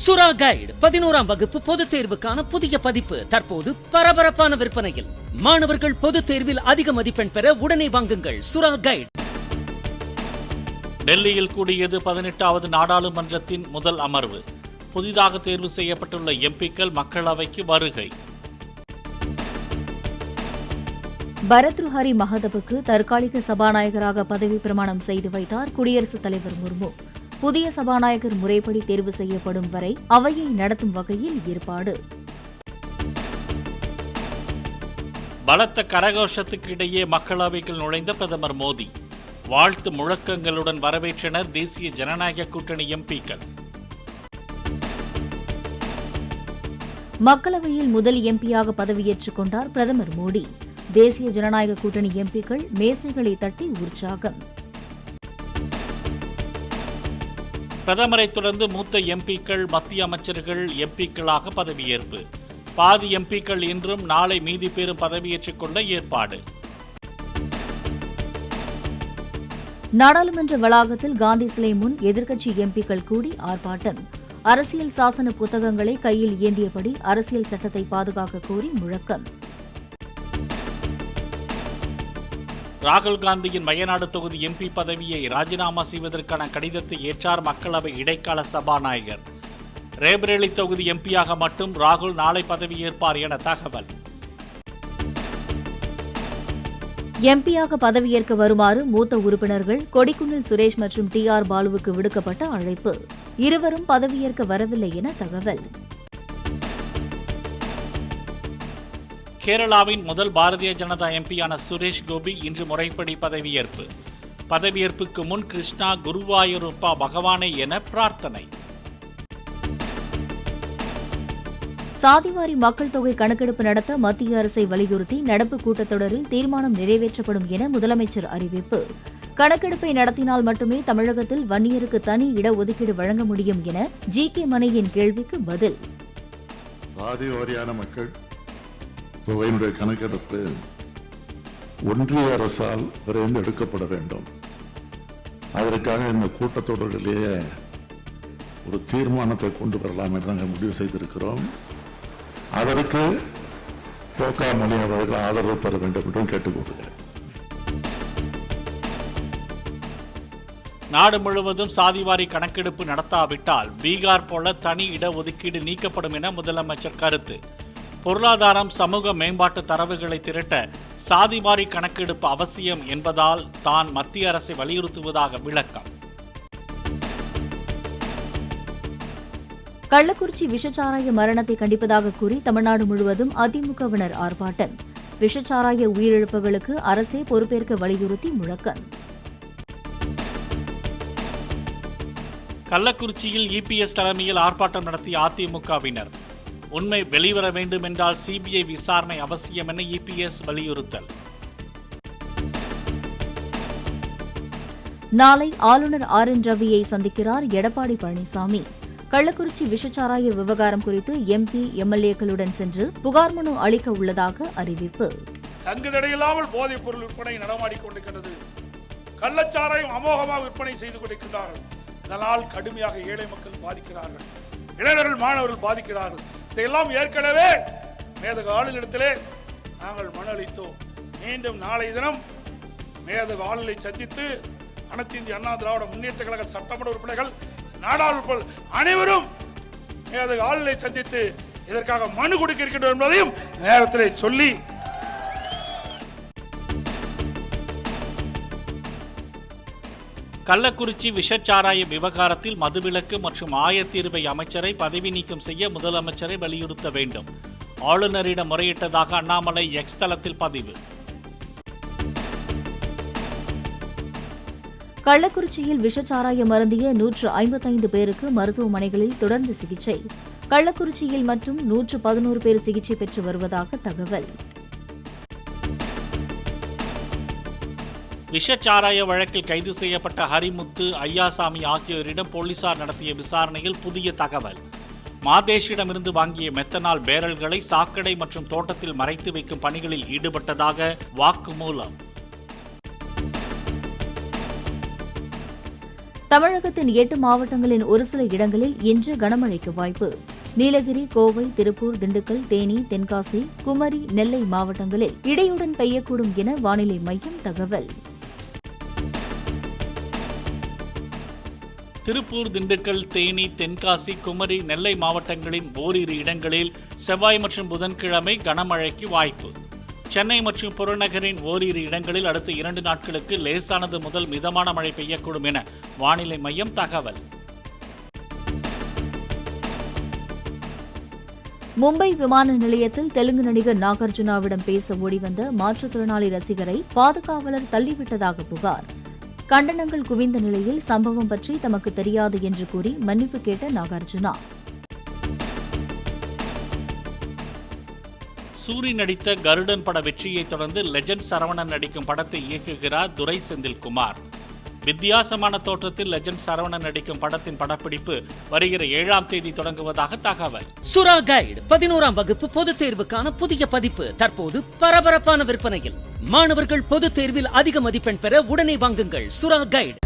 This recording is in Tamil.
சுறா கைடு 11ஆம் வகுப்பு பொதுத் தேர்வுக்கான புதிய பதிப்பு தற்போது பரபரப்பான விற்பனையில். மாணவர்கள் பொதுத் தேர்வில் அதிக மதிப்பெண் பெற உடனே வாங்குங்கள் சுறா கைடு. டெல்லியில் கூடியது 18வது நாடாளுமன்றத்தின் முதல் அமர்வு. புதிதாக தேர்வு செய்யப்பட்டுள்ள எம்பிக்கள் மக்களவைக்கு வருகை. பரத்ருஹரி மஹதபுக்கு தற்காலிக சபாநாயகராக பதவி பிரமாணம் செய்து வைத்தார் குடியரசுத் தலைவர் முர்மு. புதிய சபாநாயகர் முறைப்படி தேர்வு செய்யப்படும் வரை அவையை நடத்தும் வகையில் ஏற்பாடு. பலத்த கரகோஷத்துக்கு இடையே மக்களவைக்குள் நுழைந்த பிரதமர் மோடி. வாழ்த்து முழக்கங்களுடன் வரவேற்றனர் தேசிய ஜனநாயக கூட்டணி எம்பிக்கள். மக்களவையில் முதல் எம்பியாக பதவியேற்றுக் கொண்டார் பிரதமர் மோடி. தேசிய ஜனநாயக கூட்டணி எம்பிக்கள் மேசைகளை தட்டி உற்சாகம். பிரதமரை தொடர்ந்து மூத்த எம்பிக்கள் மத்திய அமைச்சர்கள் எம்பிக்களாக பதவியேற்பு. பாதி எம்பிக்கள் இன்றும் நாளை மீதி பேரும் பதவியேற்றுக் கொள்ள ஏற்பாடு. நாடாளுமன்ற வளாகத்தில் காந்தி சிலை முன் எதிர்க்கட்சி எம்பிக்கள் கூடி ஆர்ப்பாட்டம். அரசியல் சாசன புத்தகங்களை கையில் ஏந்தியபடி அரசியல் சட்டத்தை பாதுகாக்க கோரி முழக்கம். ராகுல் காந்தியின் வயநாடு தொகுதி எம்பி பதவியை ராஜினாமா செய்வதற்கான கடிதத்தை ஏற்றார் மக்களவை இடைக்கால சபாநாயகர். ரேபரேலி தொகுதி எம்பியாக மட்டும் ராகுல் நாளை பதவியேற்பார் என தகவல். எம்பியாக பதவியேற்க வருமாறு மூத்த உறுப்பினர்கள் கொடிக்குன்னில் சுரேஷ் மற்றும் TR பாலுவுக்கு விடுக்கப்பட்ட அழைப்பு. இருவரும் பதவியேற்க வரவில்லை என தகவல். கேரளாவின் முதல் பாரதிய ஜனதா எம்பியான சுரேஷ் கோபி இன்று முறைப்படி பதவியேற்பு. பதவியேற்புக்கு முன் கிருஷ்ணா குருவாயூரப்பா பகவானே என பிரார்த்தனை. சாதிவாரி மக்கள் தொகை கணக்கெடுப்பு நடத்த மத்திய அரசை வலியுறுத்தி நடப்பு கூட்டத்தொடரில் தீர்மானம் நிறைவேற்றப்படும் என முதலமைச்சர் அறிவிப்பு. கணக்கெடுப்பை நடத்தினால் மட்டுமே தமிழகத்தில் வன்னியருக்கு தனி இடஒதுக்கீடு வழங்க முடியும் என GK மணியின் கேள்விக்கு பதில். சாதிவாரியான மக்கள் தொகையினுடைய கணக்கெடுப்பு ஒன்றிய அரசால் விரைந்து எடுக்கப்பட வேண்டும். அதற்காக இந்த கூட்டத்தொடரிலேயே ஒரு தீர்மானத்தை கொண்டு வரலாம் என்று நாங்கள் முடிவு செய்திருக்கிறோம். அதற்கு மணி அவர்கள் ஆதரவு தர வேண்டும் என்றும் கேட்டுக்கொள்கிறேன். நாடு முழுவதும் சாதிவாரி கணக்கெடுப்பு நடத்தாவிட்டால் பீகார் போல தனி இடஒதுக்கீடு நீக்கப்படும் என முதலமைச்சர் கருத்து. பொருளாதாரம் சமூக மேம்பாட்டு தரவுகளை திரட்ட சாதிவாரி கணக்கெடுப்பு அவசியம் என்பதால் தான் மத்திய அரசை வலியுறுத்துவதாக விளக்கம். கள்ளக்குறிச்சி விஷச்சாராய மரணத்தை கண்டிப்பதாக கூறி தமிழ்நாடு முழுவதும் அதிமுகவினர் ஆர்ப்பாட்டம். விஷச்சாராய உயிரிழப்புகளுக்கு அரசே பொறுப்பேற்க வலியுறுத்தி முழக்கம். கள்ளக்குறிச்சியில் EPS தலைமையில் ஆர்ப்பாட்டம் நடத்திய அதிமுகவினர். உண்மை வெளிவர வேண்டும் என்றால் CBI விசாரணை அவசியம் என EPS வலியுறுத்தல். நாளை ஆளுநர் RN ரவியை சந்திக்கிறார் எடப்பாடி பழனிசாமி. கள்ளக்குறிச்சி விஷச்சாராய விவகாரம் குறித்து MP MLAக்களுடன் சென்று புகார் மனு அளிக்க உள்ளதாக அறிவிப்பு. தங்குதடையில்லாமல் போதைப் பொருள் விற்பனை நடமாடிக் கொண்டிருக்கிறது. கள்ளச்சாராயம் அமோகமாக விற்பனை செய்து கொண்டிருக்கிறார்கள். இதனால் கடுமையாக ஏழை மக்கள் பாதிக்கிறார்கள், இளைஞர்கள் மாணவர்கள் பாதிக்கிறார்கள். இதையெல்லாம் ஏற்கனவே மேதக ஆளுநரிடத்திலே நாங்கள் மனு அளித்தோம். மீண்டும் நாளைய தினம் மேதக ஆளுநரை சந்தித்து அனைத்து இந்திய அண்ணா திராவிட முன்னேற்ற கழக சட்டமன்ற உறுப்பினர்கள் நாடாளுமன்ற அனைவரும் மேதக ஆளுநரை சந்தித்து இதற்காக மனு கொடுக்க இருக்கின்றோம் என்பதையும் நேரத்திலே சொல்லி, கள்ளக்குறிச்சி விஷச்சாராய விவகாரத்தில் மதுவிலக்கு மற்றும் ஆயத்தீர்வை அமைச்சரை பதவி நீக்கம் செய்ய முதலமைச்சரை வலியுறுத்த வேண்டும். ஆளுநரிடம் முறையிட்டதாக அண்ணாமலை X தளத்தில் பதிவு. கள்ளக்குறிச்சியில் விஷச்சாராயம் அருந்திய 155 பேருக்கு மருத்துவமனைகளில் தொடர்ந்து சிகிச்சை. கள்ளக்குறிச்சியில் மற்றும் 111 பேர் சிகிச்சை பெற்று வருவதாக தகவல். விஷச்சாராய வழக்கில் கைது செய்யப்பட்ட ஹரிமுத்து, ஐயாசாமி ஆகியோரிடம் போலீசார் நடத்திய விசாரணையில் புதிய தகவல். மாதேஷிடமிருந்து வாங்கிய மெத்தனால் பேரல்களை சாக்கடை மற்றும் தோட்டத்தில் மறைத்து வைக்கும் பணிகளில் ஈடுபட்டதாக வாக்குமூலம். தமிழகத்தின் 8 மாவட்டங்களின் ஒரு சில இடங்களில் இன்று கனமழைக்கு வாய்ப்பு. நீலகிரி, கோவை, திருப்பூர், திண்டுக்கல், தேனி, தென்காசி, குமரி, நெல்லை மாவட்டங்களில் இடியுடன் பெய்யக்கூடும் என வானிலை மையம் தகவல். திருப்பூர், திண்டுக்கல், தேனி, தென்காசி, குமரி, நெல்லை மாவட்டங்களின் ஓரிரு இடங்களில் செவ்வாய் மற்றும் புதன்கிழமை கனமழைக்கு வாய்ப்பு. சென்னை மற்றும் புறநகரின் ஓரிரு இடங்களில் அடுத்த 2 நாட்களுக்கு லேசானது முதல் மிதமான மழை பெய்யக்கூடும் என வானிலை மையம் தகவல். மும்பை விமான நிலையத்தில் தெலுங்கு நடிகர் நாகார்ஜுனாவிடம் பேச ஓடிவந்த மாற்றுத்திறனாளி ரசிகரை பாதுகாவலர் தள்ளிவிட்டதாக புகார். கண்டனங்கள் குவிந்த நிலையில் சம்பவம் பற்றி தமக்கு தெரியாது என்று கூறி மன்னிப்பு கேட்ட நாகார்ஜுனா. சூரி நடித்த கருடன் பட வெற்றியை தொடர்ந்து லெஜண்ட் சரவணன் நடிக்கும் படத்தை இயக்குகிறார் துரை செந்தில்குமார். வித்தியாசமான தோற்றத்தில் லெஜண்ட் சரவணன் நடிக்கும் படத்தின் படப்பிடிப்பு வருகிற 7ஆம் தேதி தொடங்குவதாக தகவல். சுறா கைடு 11ஆம் வகுப்பு பொதுத் தேர்வுக்கான புதிய பதிப்பு தற்போது பரபரப்பான விற்பனையில். மாணவர்கள் பொதுத் தேர்வில் அதிக மதிப்பெண் பெற உடனே வாங்குங்கள் சுறா கைடு.